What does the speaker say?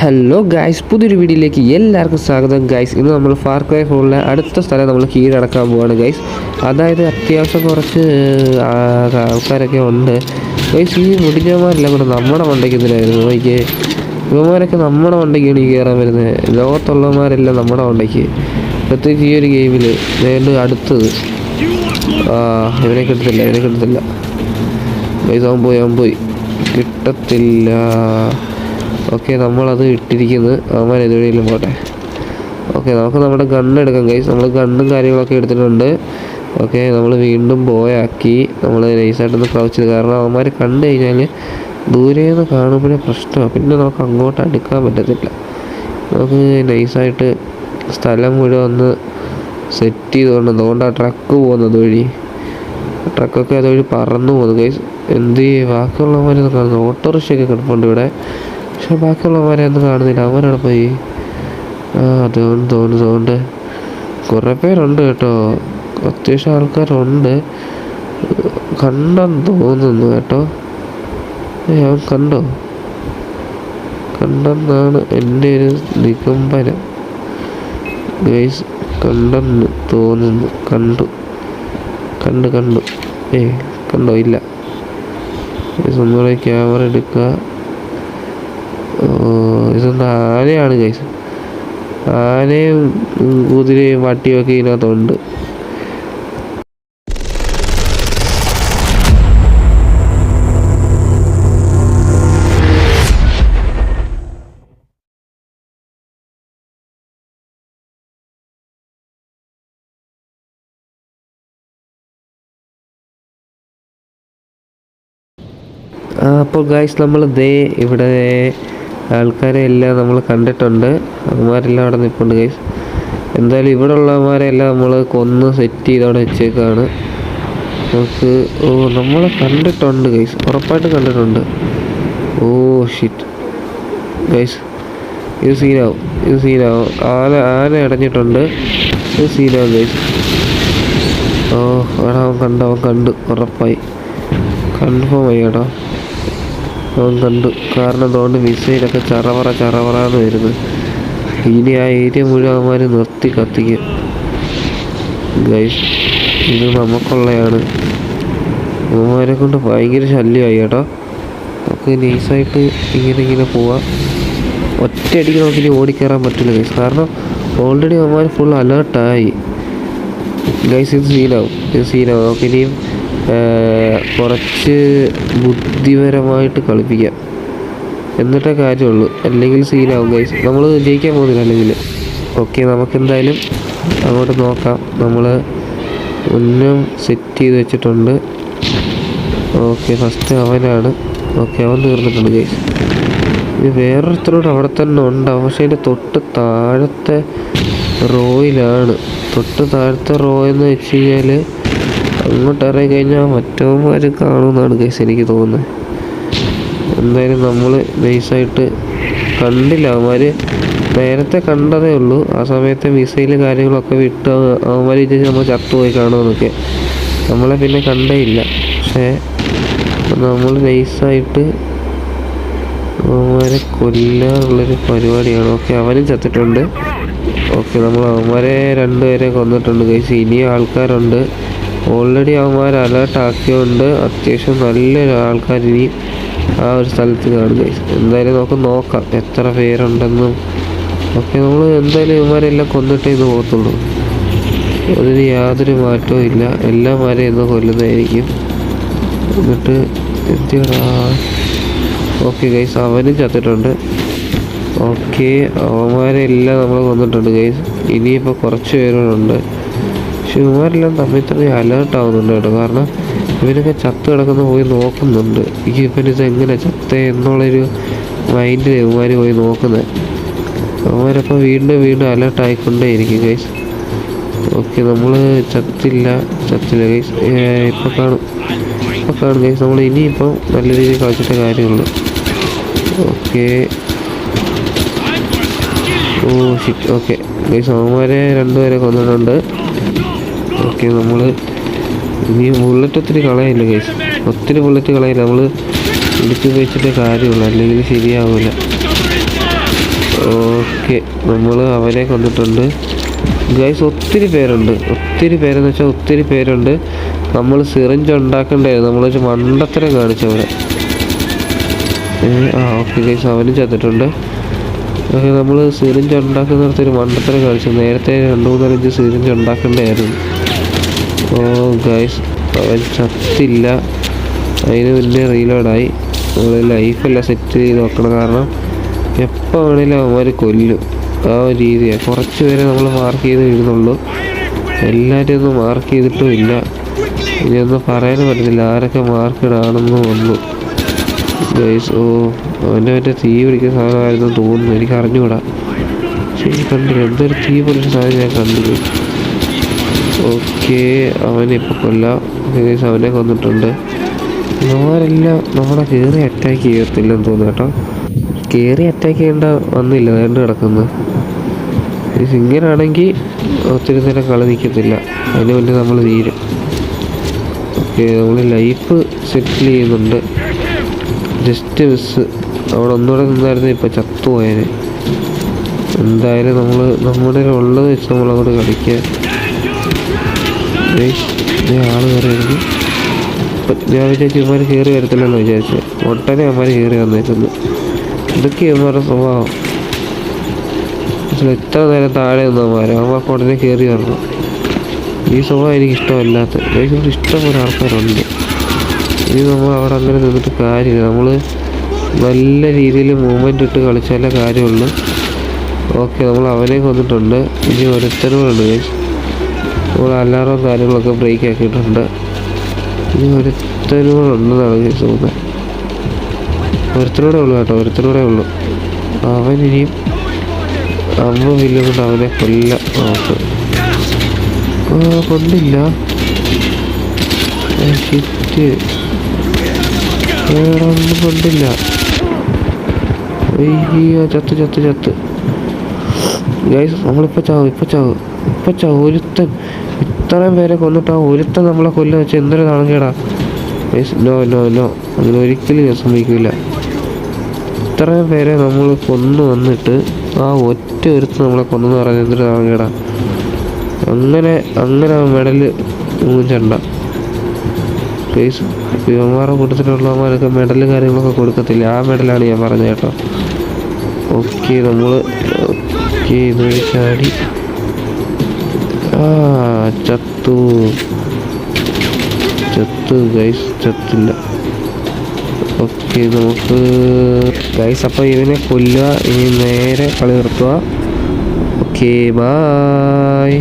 Hello guys, പുതിയൊരു വീഡിയോയിലേക്ക് എല്ലാവർക്കും സ്വാഗതം ഗായ്സ്. ഇന്ന് നമ്മൾ ഫാർ ക്രൈ 4 അടുത്ത സ്ഥലം നമ്മൾ കീഴടക്കാൻ പോവാണ് ഗായ്സ്. അതായത് അത്യാവശ്യം കുറച്ച് ആൾക്കാരൊക്കെ ഉണ്ട് ഗായ്സ്. ഈ മുടിഞ്ഞമാരെല്ലാം കൂടെ നമ്മുടെ മണ്ടയ്ക്ക് ഇതിലായിരുന്നു നോക്കിയേ. ഇവന്മാരൊക്കെ നമ്മുടെ മണ്ടയ്ക്കാണ് ഈ കയറാൻ വരുന്നത്. ലോകത്തുള്ളവന്മാരെല്ലാം നമ്മുടെ മണ്ടയ്ക്ക്, പ്രത്യേകിച്ച് ഈ ഒരു ഗെയിമിൽ വേണ്ട അടുത്തത്. ഇവനെ കിട്ടത്തില്ല ഗായ്സ്. അവൻ പോയി കിട്ടത്തില്ല. ഓക്കെ, നമ്മളത് ഇട്ടിരിക്കുന്നത് അവന്മാർ എതുവഴിയിലും പോട്ടെ. ഓക്കെ, നമുക്ക് നമ്മുടെ ഗണ്ണ് എടുക്കാം ഗൈസ്. നമ്മൾ ഗണ്ണും കാര്യങ്ങളൊക്കെ എടുത്തിട്ടുണ്ട്. ഓക്കെ, നമ്മൾ വീണ്ടും ബോയാക്കി നമ്മൾ നൈസായിട്ടൊന്ന് ക്രൗച്ച് ചെയ്ത്, കാരണം അവന്മാർ കണ്ടു കഴിഞ്ഞാൽ ദൂരേന്ന് കാണുമ്പോഴേ പ്രശ്നമാണ്. പിന്നെ നമുക്ക് അങ്ങോട്ട് അടുക്കാൻ പറ്റത്തില്ല. നമുക്ക് നൈസായിട്ട് സ്ഥലം മുഴുവൻ ഒന്ന് സെറ്റ് ചെയ്തുകൊണ്ട് അതുകൊണ്ട് ആ ട്രക്ക് പോകുന്നത് വഴി, ട്രക്കൊക്കെ അതുവഴി പറന്നു പോകുന്നു ഗൈസ്. എന്ത് ബാക്കിയുള്ളവന്മാരൊന്നും കാണുന്നു. ഓട്ടോറിക്ഷയൊക്കെ കിടപ്പുണ്ട് ഇവിടെ, പക്ഷെ ബാക്കിയുള്ളവന്മാരെ ഒന്നും കാണുന്നില്ല. അവനവിടെ പോയി. അതുകൊണ്ട് കുറേ പേരുണ്ട് കേട്ടോ, അത്യാവശ്യം ആൾക്കാരുണ്ട്. കണ്ടെന്ന് തോന്നുന്നു കേട്ടോ. അവൻ കണ്ടെന്നാണ് എൻ്റെ ഒരു നിഗമനം ഗൈസ്. കണ്ടെന്ന് തോന്നുന്നു. കണ്ടു കണ്ടോ? ഇല്ല. ഒന്നുകൂടെ ക്യാമറ എടുക്കുക. ഇതൊന്ന് ആനയാണ് ഗൈസ്. ആനയും കുതിരയും വട്ടിയൊക്കെ ഇതിനകത്തുണ്ട്. അപ്പോൾ ഗൈസ്, നമ്മൾ ഇവിടെ ആൾക്കാരെ എല്ലാം നമ്മൾ കണ്ടിട്ടുണ്ട്. അവന്മാരെല്ലാം അവിടെ നിൽപ്പുണ്ട് ഗൈസ്. എന്തായാലും ഇവിടെ ഉള്ളവന്മാരെല്ലാം നമ്മൾ കൊന്ന് സെറ്റ് ചെയ്ത് അവിടെ വെച്ചേക്കാണ്. നമുക്ക് നമ്മളെ കണ്ടിട്ടുണ്ട് ഗൈസ്, ഉറപ്പായിട്ട് കണ്ടിട്ടുണ്ട്. ഷിറ്റ് ഗൈസ്, ഇത് സീനാവും. ആന അടഞ്ഞിട്ടുണ്ട്. ഇത് സീനാവും ഗൈസ്. അവൻ കണ്ടു ഉറപ്പായി, കൺഫേം ആയി കേട്ടോ. അവൻ കണ്ടു, കാരണം അതുകൊണ്ട് മിസൈലൊക്കെ ചറവറാന്ന് വരുന്നത്. ഇനി ആ ഏരിയ മുഴുവൻ അവന്മാർ നിർത്തി കത്തിക്കും ഗൈസ്. ഇത് നമുക്കുള്ളതാണ്. അവന്മാരെ കൊണ്ട് ഭയങ്കര ശല്യമായി കേട്ടോ. നമുക്ക് നൈസായിട്ട് ഇങ്ങനെ പോവാം. ഒറ്റയടിക്ക് നമുക്കിനി ഓടിക്കയറാൻ പറ്റില്ല ഗൈസ്, കാരണം ഓൾറെഡി അവന്മാർ ഫുൾ അലേർട്ടായി ഗൈസ്. ഇത് സീനാവും. നമുക്ക് ഇനിയും കുറച്ച് ബുദ്ധിപരമായിട്ട് കളിപ്പിക്കാം, എന്നിട്ടേ കാര്യമുള്ളൂ. അല്ലെങ്കിൽ സീനാവും ഗൈസ്. നമ്മൾ ജയിക്കാൻ പോകുന്നില്ല അല്ലെങ്കിൽ. ഓക്കെ, നമുക്കെന്തായാലും അങ്ങോട്ട് നോക്കാം. നമ്മൾ ഒന്നും സെറ്റ് ചെയ്ത് വെച്ചിട്ടുണ്ട്. ഓക്കെ, ഫസ്റ്റ് അവനാണ്. ഓക്കെ, അവൻ തീർന്നിട്ടുണ്ട് ഗൈസ്. ഇത് വേറൊരുത്തരോട് അവിടെ തന്നെ ഉണ്ടാവും, പക്ഷേ അതിൻ്റെ തൊട്ട് താഴത്തെ റോയിലാണ്. റോ എന്ന് വെച്ച് കഴിഞ്ഞാൽ അങ്ങോട്ട് ഇറങ്ങി കഴിഞ്ഞാൽ മറ്റവന്മാർ കാണുമെന്നാണ് ഗൈസ് എനിക്ക് തോന്നുന്നത്. എന്തായാലും നമ്മൾ നൈസായിട്ട് കണ്ടില്ല. അവന്മാർ നേരത്തെ കണ്ടതേ ഉള്ളൂ. ആ സമയത്തെ മിസൈൽ കാര്യങ്ങളൊക്കെ വിട്ട് അവന്മാർ വിചാരിച്ച് നമ്മൾ ചത്തുപോയി കാണുമെന്നൊക്കെ. നമ്മളെ പിന്നെ കണ്ടേ ഇല്ല. പക്ഷേ നമ്മൾ നൈസായിട്ട് അവന്മാരെ കൊല്ലാനുള്ളൊരു പരിപാടിയാണ്. ഓക്കെ, അവനും ചത്തിട്ടുണ്ട്. ഓക്കെ, നമ്മൾ അവന്മാരെ രണ്ടുപേരെ കൊന്നിട്ടുണ്ട് ഗൈസ്. ഇനിയും ആൾക്കാരുണ്ട്. ഓൾറെഡി അവന്മാർ അലേർട്ടാക്കിയോണ്ട് അത്യാവശ്യം നല്ലൊരു ആൾക്കാർ ഇനി ആ ഒരു സ്ഥലത്ത് കാണും ഗൈസ്. എന്തായാലും നമുക്ക് നോക്കാം എത്ര പേരുണ്ടെന്നും. ഓക്കെ, നമ്മൾ എന്തായാലും ഇവന്മാരെല്ലാം കൊന്നിട്ടേ ഇന്ന് പോകത്തുള്ളൂ. അതിന് യാതൊരു മാറ്റവും ഇല്ല. എല്ലാവരെയും ഇന്ന് കൊല്ലുന്നതായിരിക്കും. എന്നിട്ട് എന്തിനാ? ഓക്കെ ഗൈസ്, അവനും ചത്തിട്ടുണ്ട്. ഓക്കെ, അവന്മാരെല്ലാം നമ്മൾ കൊന്നിട്ടുണ്ട് ഗൈസ്. ഇനിയിപ്പോൾ കുറച്ച് പേരുണ്ട്. പക്ഷെ ഇവന്മാരെല്ലാം തമ്മിൽ അലേർട്ടാവുന്നുണ്ട് കേട്ടോ, കാരണം ഇവരൊക്കെ ചത്ത് കിടക്കുന്ന പോയി നോക്കുന്നുണ്ട്. ഇവനിത് എങ്ങനെ ചത്തേ എന്നുള്ളൊരു മൈൻഡിൽ ഇവന്മാർ പോയി നോക്കുന്നത്. അവന്മാരപ്പോൾ വീണ്ടും അലേർട്ടായിക്കൊണ്ടേയിരിക്കും ഗൈസ്. ഓക്കെ, നമ്മൾ ചത്തില്ല ഗൈസ്. ഇപ്പോൾ കാണും ഗൈസ്. നമ്മൾ ഇനിയിപ്പോൾ നല്ല രീതിയിൽ കളിച്ചിട്ടേ കാര്യമുള്ളൂ. Okay, shit. ഓക്കെ ഗൈസ്, അവന്മാരെ രണ്ടുപേരെ കൊന്നിട്ടുണ്ട്. ഓക്കെ, നമ്മൾ ഇനി ബുള്ളറ്റ് ഒത്തിരി കളയില്ല ഗൈസ്. നമ്മൾ ഇടിച്ച് വെച്ചിട്ടേ കാര്യമുള്ളൂ, അല്ലെങ്കിൽ ശരിയാവില്ല. ഓക്കെ, നമ്മൾ അവനെ കൊന്നിട്ടുണ്ട് ഗൈസ്. ഒത്തിരി പേരെന്ന് വെച്ചാൽ ഒത്തിരി പേരുണ്ട്. നമ്മൾ സിറിഞ്ച് ഉണ്ടാക്കണ്ടായിരുന്നു, നമ്മളൊരു മണ്ടത്തരം കാണിച്ചവരെ. ഓക്കെ ഗൈസ്, അവനും ചത്തിട്ടുണ്ട്. ഓക്കെ, നമ്മൾ സിറിഞ്ച് ഉണ്ടാക്കുന്നിടത്തൊരു മണ്ടത്തരം കാണിച്ചു. നേരത്തെ 2-3 സിറിഞ്ച് ഉണ്ടാക്കേണ്ടതായിരുന്നു. ഓ ഗൈസ്, അവൻ ചത്തില്ല. അതിന് മുന്നേ റീലോഡായി. നമ്മൾ ലൈഫെല്ലാം സെറ്റ് ചെയ്ത് നോക്കണം, കാരണം എപ്പോൾ വേണേലും അവന്മാർ കൊല്ലും. ആ ഒരു രീതിയാണ്. കുറച്ച് പേരെ നമ്മൾ മാർക്ക് ചെയ്ത് ഇടുന്നുള്ളൂ, എല്ലാവരും ഒന്നും മാർക്ക് ചെയ്തിട്ടും ഇല്ല. ഇനിയൊന്നും പറയാനും പറ്റത്തില്ല ആരൊക്കെ മാർക്കിടാണെന്ന് വന്നു ഗൈസ്. ഓ, അവൻ്റെ മറ്റേ തീ പിടിക്കുന്ന സാധനമായിരുന്നു തോന്നുന്നു, എനിക്ക് അറിഞ്ഞുകൂടാ. ശരി, കണ്ടില്ല എന്തൊരു തീ പൊളിച്ച സാധനം ഞാൻ കണ്ടു. ഓക്കെ, അവനിപ്പോൾ കൊല്ലാം ഗൈസ്. അവനെ കൊന്നിട്ടുണ്ട്. അവരെല്ലാം നമ്മളെ കയറി അറ്റാക്ക് ചെയ്യത്തില്ലെന്ന് തോന്നുന്നു കേട്ടോ. കയറി അറ്റാക്ക് ചെയ്യേണ്ട വന്നില്ല, വേണ്ട കിടക്കുന്നു. ഇങ്ങനാണെങ്കിൽ ഒത്തിരി നേരം കളി നിൽക്കത്തില്ല, അതിന് വേണ്ടി നമ്മൾ തീരും. ഓക്കെ, നമ്മൾ ലൈഫ് സെറ്റിൽ ചെയ്യുന്നുണ്ട്. Just miss. അവിടെ ഒന്നുകൂടെ നിന്നായിരുന്നു ഇപ്പോൾ ചത്തുപോയതിന്. എന്തായാലും നമ്മൾ നമ്മുടെ ഉള്ളത് വെച്ച് നമ്മളങ്ങോട്ട് കളിക്കുക. ആൾ കയറിയായിരുന്നു. ഞാൻ വിചാരിച്ചു ഇവന്മാർ കയറി വരത്തില്ലെന്ന് വിചാരിച്ചു. ഒട്ടനെ അവന്മാർ കയറി വന്നേക്കുന്നു. ഇതൊക്കെ ഇവന്മാരുടെ സ്വഭാവം. ഇത്ര നേരം താഴെ നിന്നവന്മാർ അവന്മാർക്ക് ഉടനെ കയറി വരണം. ഈ സ്വഭാവം എനിക്കിഷ്ടമല്ലാത്ത. എനിക്കിവിടെ ഇഷ്ടംപോലെ ആൾക്കാരുണ്ട്. ഇനി നമ്മൾ അവിടെ അങ്ങനെ നിന്നിട്ട് കാര്യമില്ല. നമ്മൾ നല്ല രീതിയിൽ മൂവ്മെൻ്റ് ഇട്ട് കളിച്ചാലേ കാര്യമുള്ളൂ. ഓക്കെ, നമ്മൾ അവനെ കൊന്നിട്ടുണ്ട്. ഇനി ഒരുത്തനുകളുണ്ട് ഗൈസ്. നമ്മൾ അലാറവും കാര്യങ്ങളൊക്കെ ബ്രേക്ക് ആക്കിയിട്ടുണ്ട്. ഇനി ഒരുത്തനുകളുണ്ടെന്നാണ് ഗൈസ് തോന്നുന്നത്. ഒരുത്തനൂടെ ഉള്ളു കേട്ടോ, ഒരുത്തനൂടെ ഉള്ളു. അവൻ ഇനിയും അമ്മ വില്ലുകൊണ്ട് അവനെ കൊല്ലാം. കൊണ്ടില്ല. ഒന്നും കൊണ്ടില്ല. അയ്യോ, ചത്ത് ഗൈസ്. നമ്മളിപ്പോൾ ചാവും. ഒരുത്തൻ ഇത്രയും പേരെ കൊന്നിട്ട് ആ ഒരുത്തൻ നമ്മളെ കൊല്ലം വെച്ച് എന്തൊരു നാണക്കേടാ ഗൈസ്. നോ അങ്ങനെ ഒരിക്കലും ഞാൻ സമ്മതിക്കില്ല. ഇത്രയും പേരെ നമ്മൾ കൊന്നു വന്നിട്ട് ആ ഒറ്റ ഒരുത്തൻ നമ്മളെ കൊന്നെന്ന് പറഞ്ഞാൽ എന്തൊരു നാണക്കേടാ. അങ്ങനെ മെഡൽ മൂഞ്ചണ്ട ഗൈസ്. യുവമാരുടെ കൂട്ടത്തിലുള്ളവന്മാരൊക്കെ മെഡൽ കാര്യങ്ങളൊക്കെ കൊടുക്കത്തില്ല. ആ മെഡലാണ് ഞാൻ പറഞ്ഞത് കേട്ടോ. ഓക്കെ, നമ്മൾ ഇതുവഴി ചാടി. ചത്തു ഗൈസ്, ചത്തില്ല. ഓക്കെ, നമുക്ക് ഗൈസ് അപ്പോൾ ഇതിനെ കൊല്ലുക. ഇനി നേരെ കളി നിർത്തുക. Okay, by.